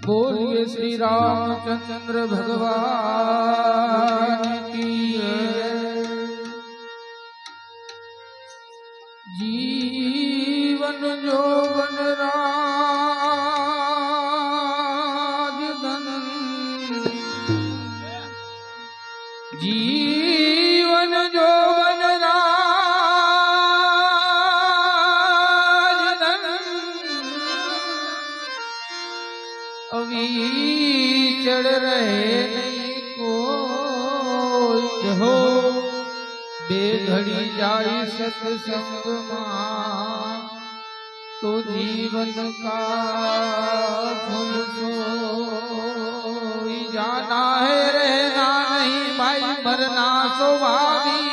बोलिए श्री रामचंद्र भगवान की जीवन जोवन राजधन जीवन जोवन राजधन अविचल रहे नहीं कोई हो बेघड़ी जाई सत्संग मां तो जीवन का फूल सोई जाना है रहना नहीं भाई मरना स्वाभावी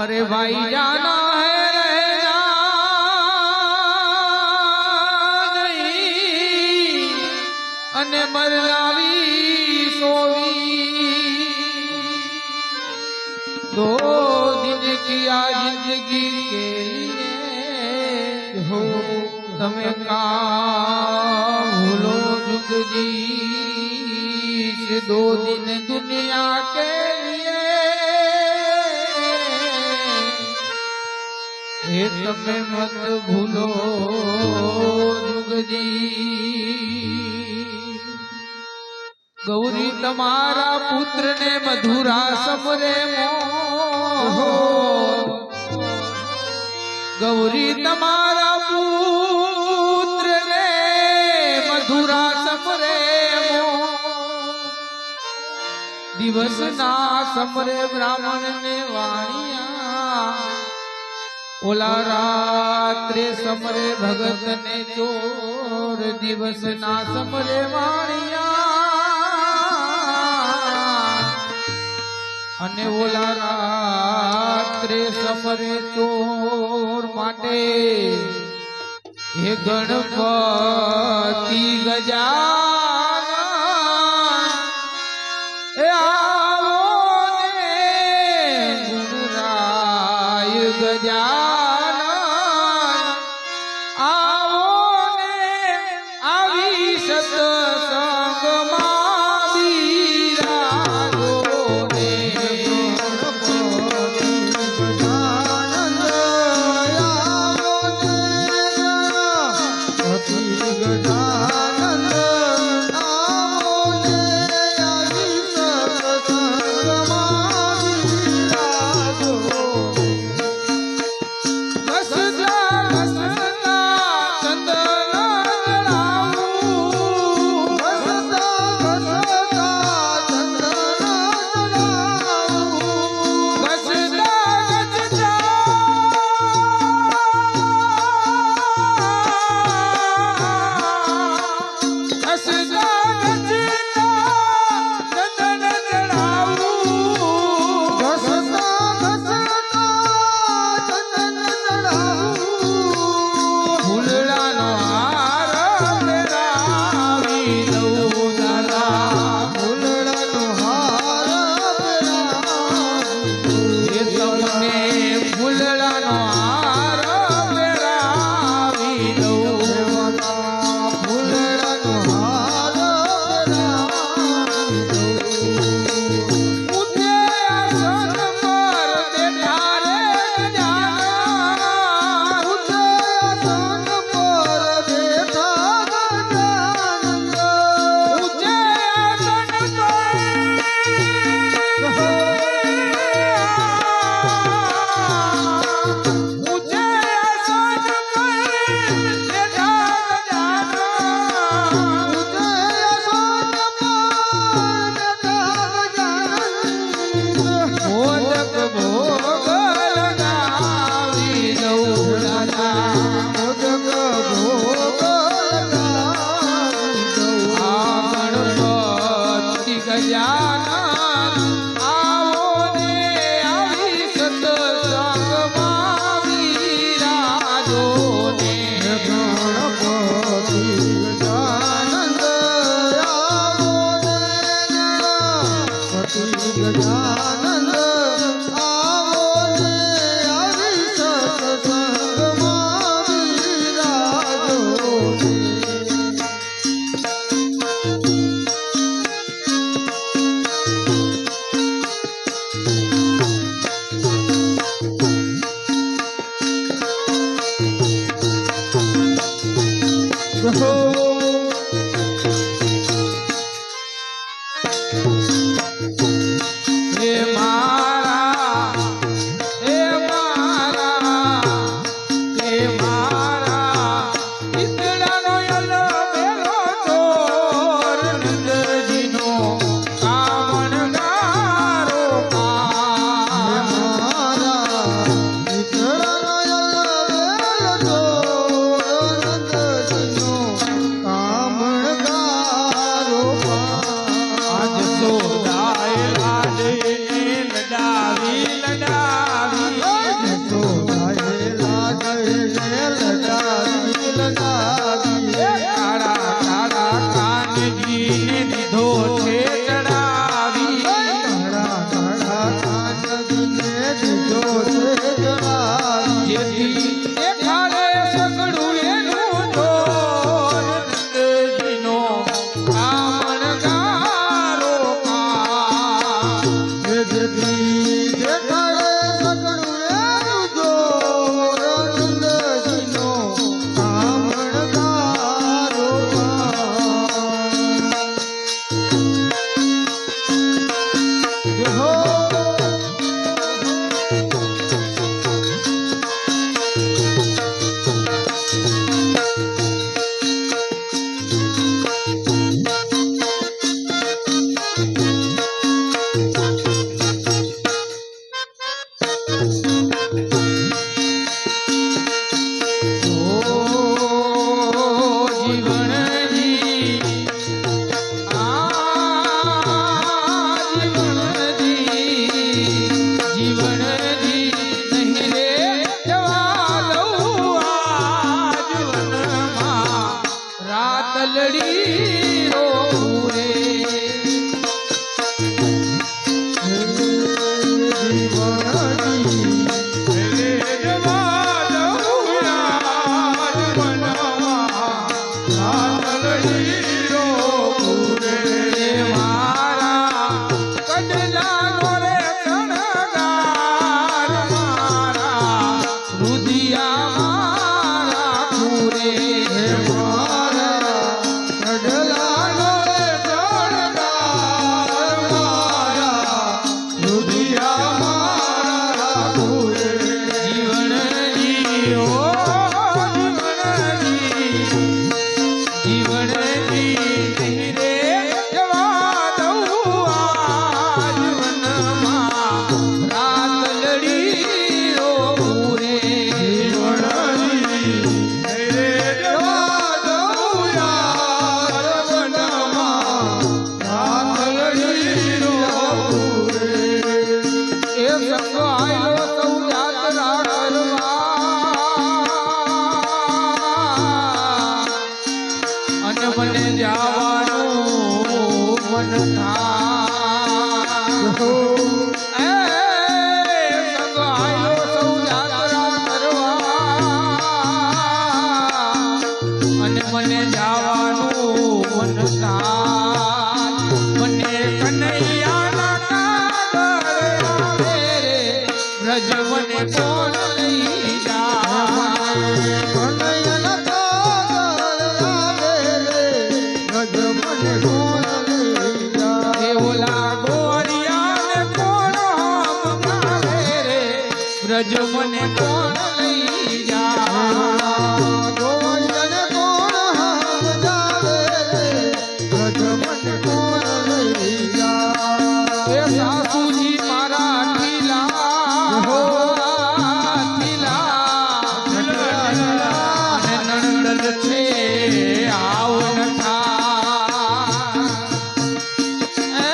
अरे भाई जाना है रहना नहीं अने मरनावी सोवी दो दिन की जिंदगी के लिए हो तमें का भूलो जुग जी से दो दिन दुनिया के लिए हे तमें मत भूलो जुग जी गौरी तमारा पुत्र ने मधुरा समरे मोह गौरी तमारा पुत्र ने मधुरा समरे मोह दिवस ना समरे ब्राह्मण ने वाणिया ओला रात्रे समरे भगत ने चोर दिवस ना समरे वाणिया अने ओला रात्रे समरे चोर माटे हे गणपति गजानन हे आवो ने गुणराय गजानन आवो ने आवी सत्संग હે મારા હે મારા હે મારા ઈતડાનો યલો બેલો ચોર નંદજીનો કામણગારો તલડી રો રે મને જાવાનું મન થાય સગાયો સૌ યાત્રા કરવા અને મને જાવાનું મન થાય મને કનૈયાના કાગળ આવે રે વ્રજ મને કોણ લઈ જાય બ્રજ મને કોણ લઈ જા ગોવર્ધન કોણ હામ જાવે બ્રજ મને કોણ લઈ જા એ સાસુજી મારા ઠીલા નણંદલ છે આવ નઠા એ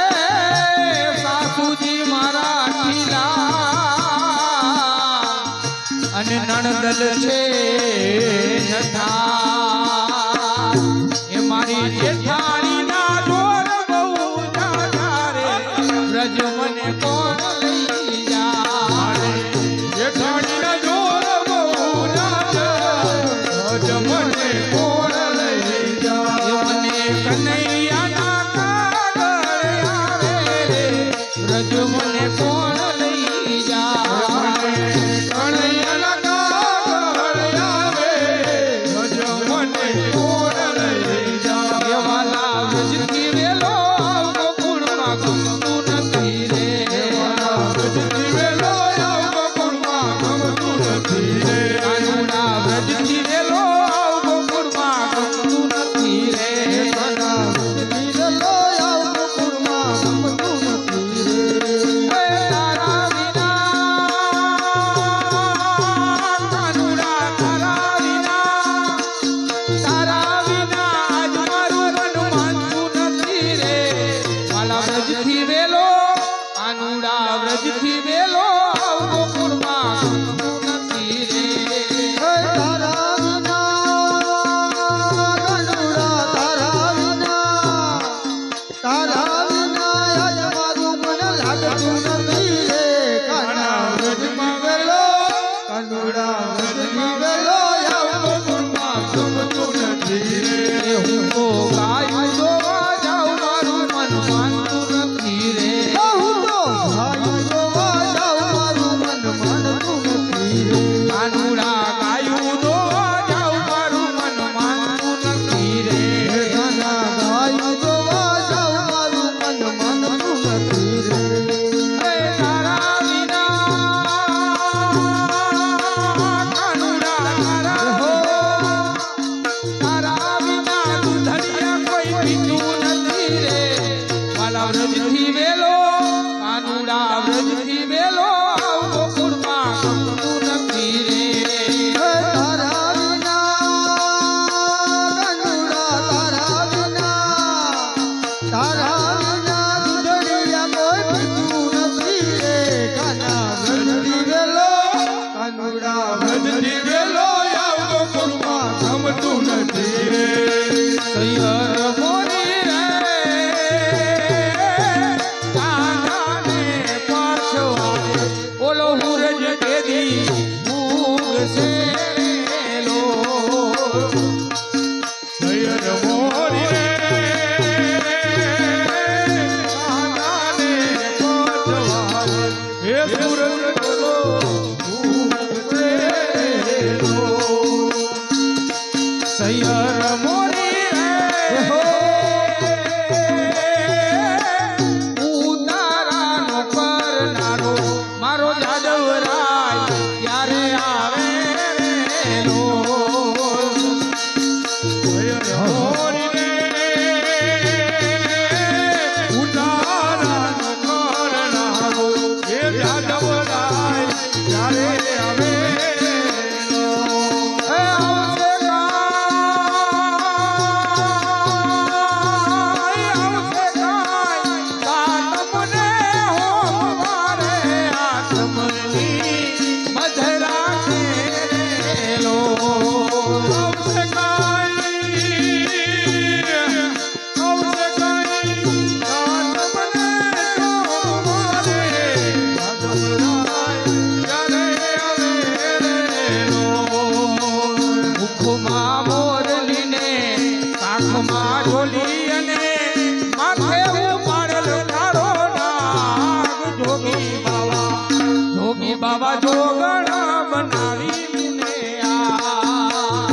સાસુજી મારા ઠીલા અને નણદલ છે નઠા એ મારી જેઠાણી ના જોર બહુ જાજા રે બ્રજ મને કોણ લઈ જાય જેઠાણી ના જોર બહુ જાજા બ્રજ મને કોણ લઈ જાય મને કનૈયા ના કાગળ આવે રે બ્રજ મને કોણ લઈ જાય કનૈયા જવરાય ત્યારે આવે રે લોલ. હોરી રે ઉતારાનો કરનારો એ જાદવરાય ત્યારે આવે એ આવશે કાંઈ તમને હોમવારે આત્મની મધરા ખેલો. આવશે કાંઈ રાત મને સોમવારે જાદવરાય ત્યારે આવે મુખમાં મોરલીને કાખમાં ઢોલી અને માથે ઉપાડેલ કાળો નાગ. જોગી બાવા જોગણ બનાવીને આ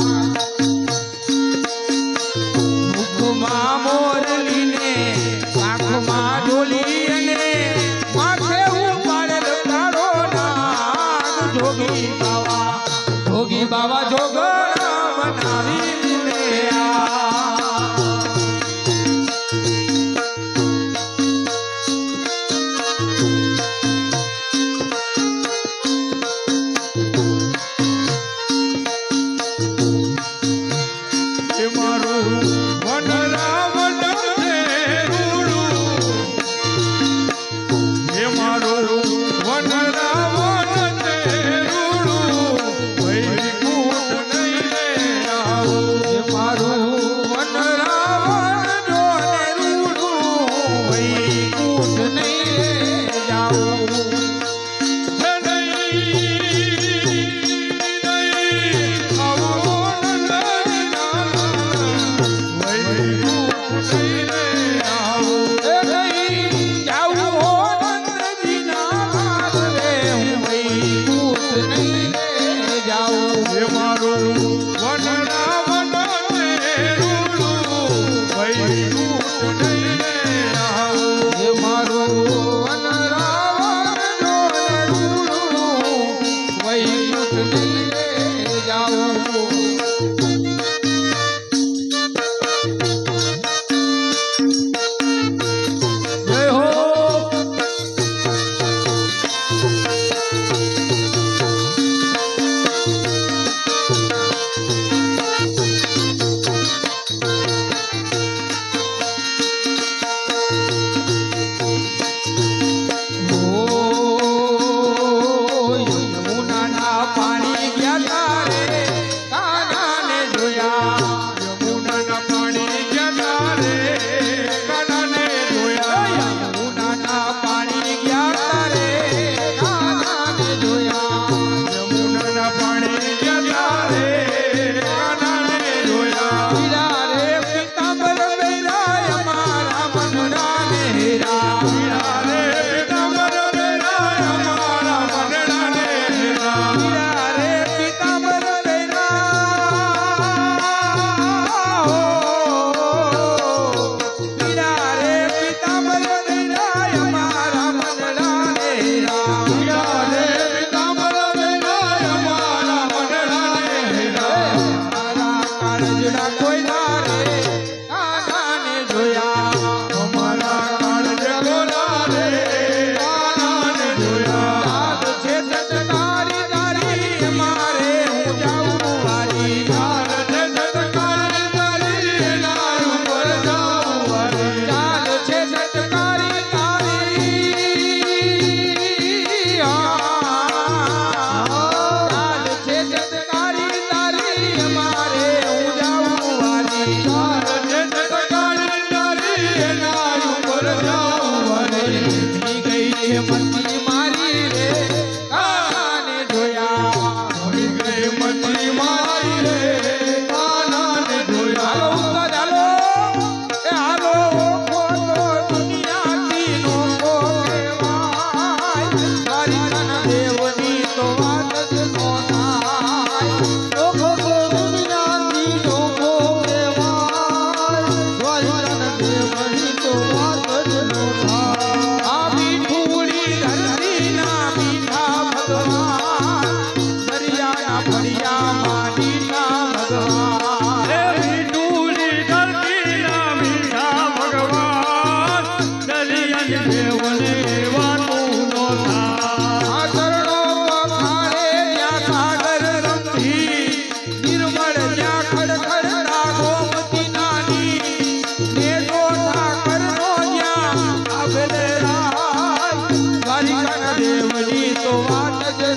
મુખમાં મોરલીને કાખમાં ઢોલી અને માથે ઉપાડેલ કાળો નાગ. જોગી બાવા જોગણ બનાવીને આ એ મારું વનરાવન રૂડું એ મારું વનરાવન રૂડું વૈકુંઠ નહીં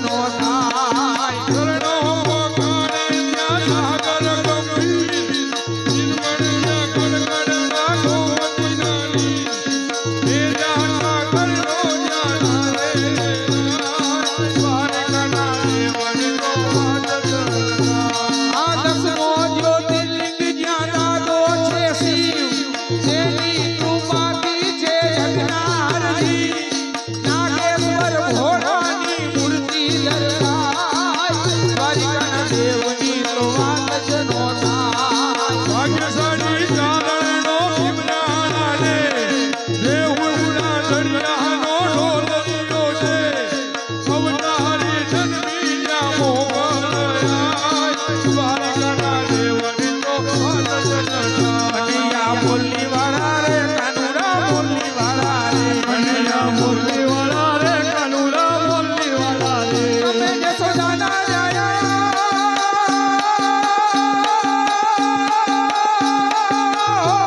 નો થાય ચરણો પોકારે ત્યાં સાગર ગંભીર નિર્મળને કડકડ નાખો દિનાની હે જાતા કરનો જાના રે દ્વારકાના દેવની તો વાત આ દસમો જ્યોતિર્લિંગ જ્યાં દાદો છે શિવ તેની કૃપાથી છે જગન્નાથજી નાગેશ્વર ભોળાની મૂર્તિ દર્શાય દ્વારિકાના દેવની તો વાત જ નો થાય ભાગ્યશાળી ચારણનો ભીમના રે રેહુના દરિયાનો ઢોલરિયો છે અવતારી જન્મી જા મોગલરાય દ્વારકાના દેવની તો વાત જ ન થાય કનૈયા બોલી વાળા રે કાનુડા બોલી વાળા રે કનૈયા મુરલીવાળા રે કાનુડા મુરલીવાળા રે તમે જશોદાના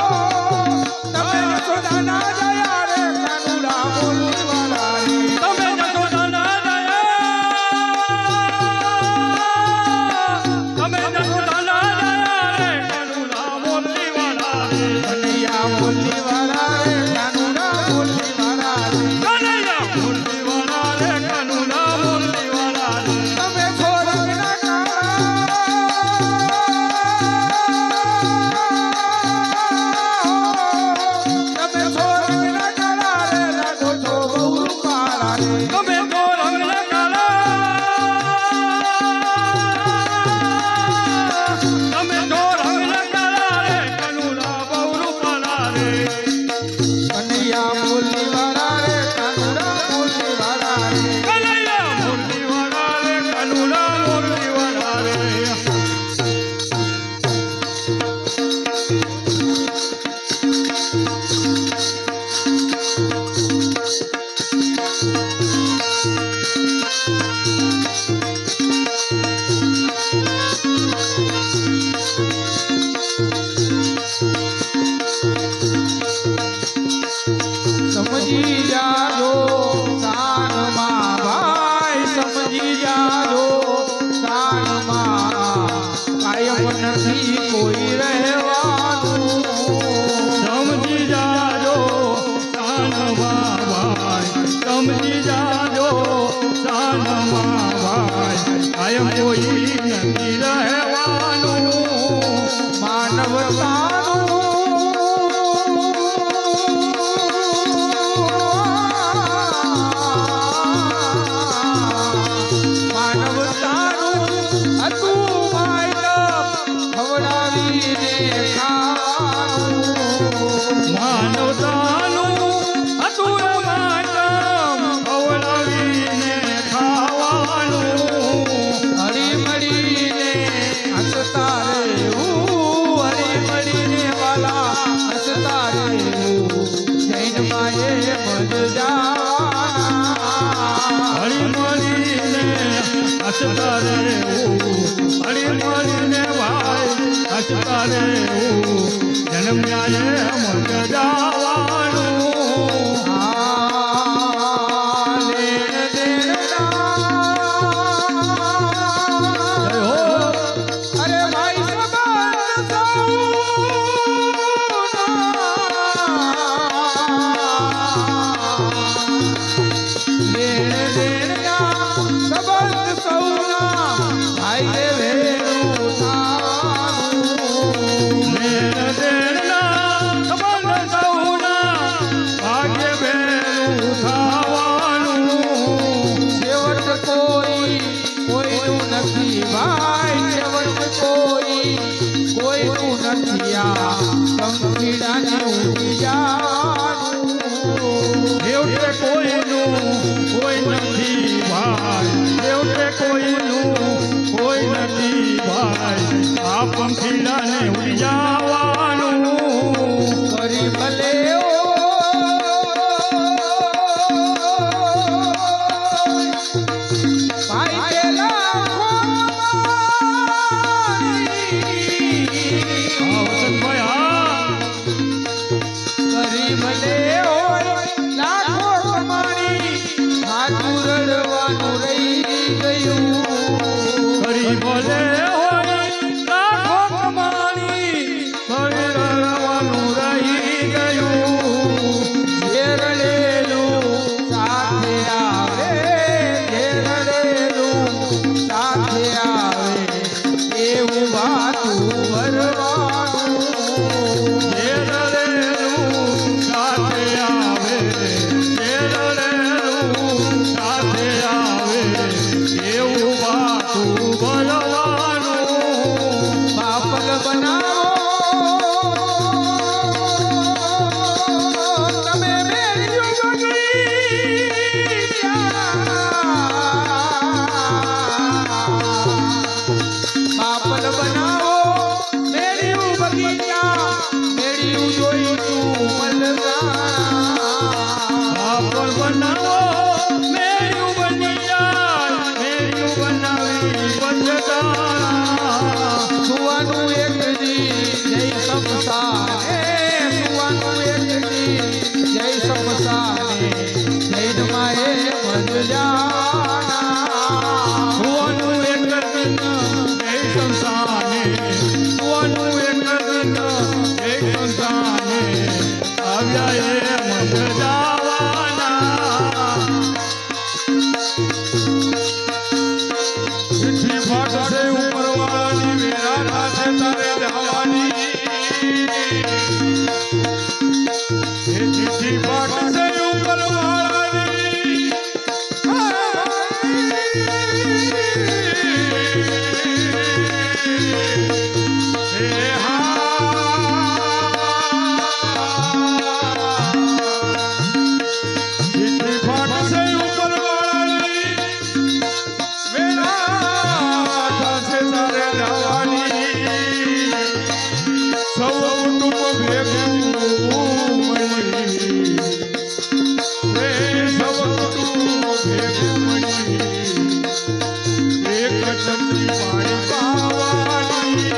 તમે જશોદાના જયા રે કાનુડા બોલી વાળા રે તમે જશોદાના દયા તમે જશોદાના દયા રે કાનુડા મુરલીવાળા રે કનૈયા બોલી વાળા રે કાનુડા બોલી વાળા રે કનૈયા મુરલીવાળા રે કાનુડા મુરલીવાળા રે તમે છોડના તમે છોડના કાળા રે લાગો છો બહુ કાળા રે તમે તો રંગના કાળા તમે તો રંગના કાળા રે કાનુડા બહુ રૂપાળા રે કનૈયા બોલી વાળા રે કાનુડા બોલી વાળા રે કનૈયા મુરલીવાળા રે કાનુડા મુરલીવાળા રે સમજી જાજો સાનમાં ભાઈ સમજી જાજો સાનમાં કાયમ નથી કોઈ રહેવાનું સમજી જાજો સાનમાં ભાઈ સમજી જાજો સાનમાં ભાઈ આયમ કોઈ નથી રહેવાનું માનવતાનું હતું માયમ ખવડાવીને ખાવાનું માનવતાનું હતું માતમ ખવડાવીને ખાવાનું હળી મળીને હસતા રહેવું હળી મળીને વાલા હસતા રહેવું જૈન માએ મજા હળી મળીને હસતા રહેવું હળી મળીને ભાઈ હસતા રહેવું જન્મ્યા એ મગ જવાનું જય હો અરે ભાઈ સંબંધ સૌના ભાઈ ભેરું થાવાનું મેર દેરના સંબંધ સૌના ભાગ્ય બેરું થવાનું છેવટ કોઈનું નથી ભાઈ છેવટ કોઈનું નથી આ પંખીડાને ઉડી જવાનું દેવતે કોઈનું કોઈ નથી ભાઈ દેવતે કોઈનું કોઈ નથી ભાઈ આ પંખીડાને ઉડી જવાનું કરી ભલે ભાઈ પેલા ભલે હોય લાખો કમાણી હાથું રડવાનું રહી ગયું કરી ભલે હોય લાખો કમાણી ફરી રડવાનું રહી ગયું જે રડેલું સાથે આવે જે રડેલું સાથે આવે એવું વાતું ભરવાનું જે રડેલું સાથે આવે જે રડેલું સાથે આવે એવું વાતું ભરવાનું પાપગ બનાવો તમે મેળ્યું પાપલ બનાવો મેળ્યું બગીચા મેળ્યું જોઈતું મલગાણા પાપડ બનાવો મેળ્યું બની જાય મેળ્યું બનાવી પછતાણા સુવાનું એક દી જય સમસાને સુવાનું એક દી જય સમસાને જૈન માએ મજ જાના સુવાનું એક દિન જય સંસાને સુવાનું એક દિન જય સંસાને આવ્યા એ મજ જવાના ચિઠ્ઠી ફાટશે ઉપરવાળાની વેરા થશે તારે જવાની એ ચિઠ્ઠી ફાટશે ઉપરવાળાની એ ચિઠ્ઠી ફાટશે ઉપરવાળાની વેરા થશે તારે જવાની સૌ કુટુંબ ભેગું મળી એ સૌ કુટુંબ ભેગું મળી એક ચમચી પાણી પાવાની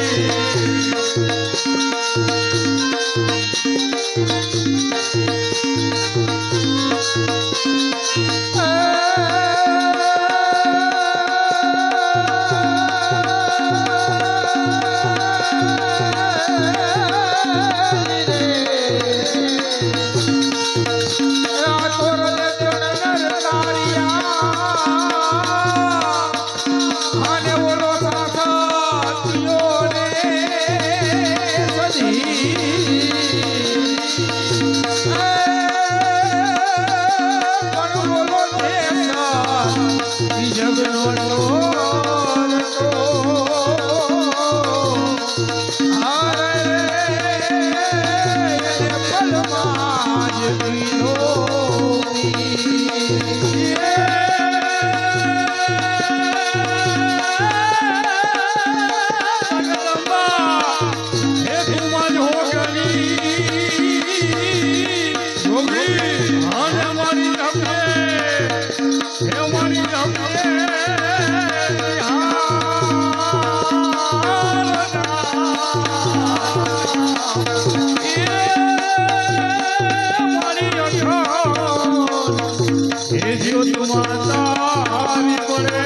અને ઓલો સાથ એ જો તું માતા આવી પડે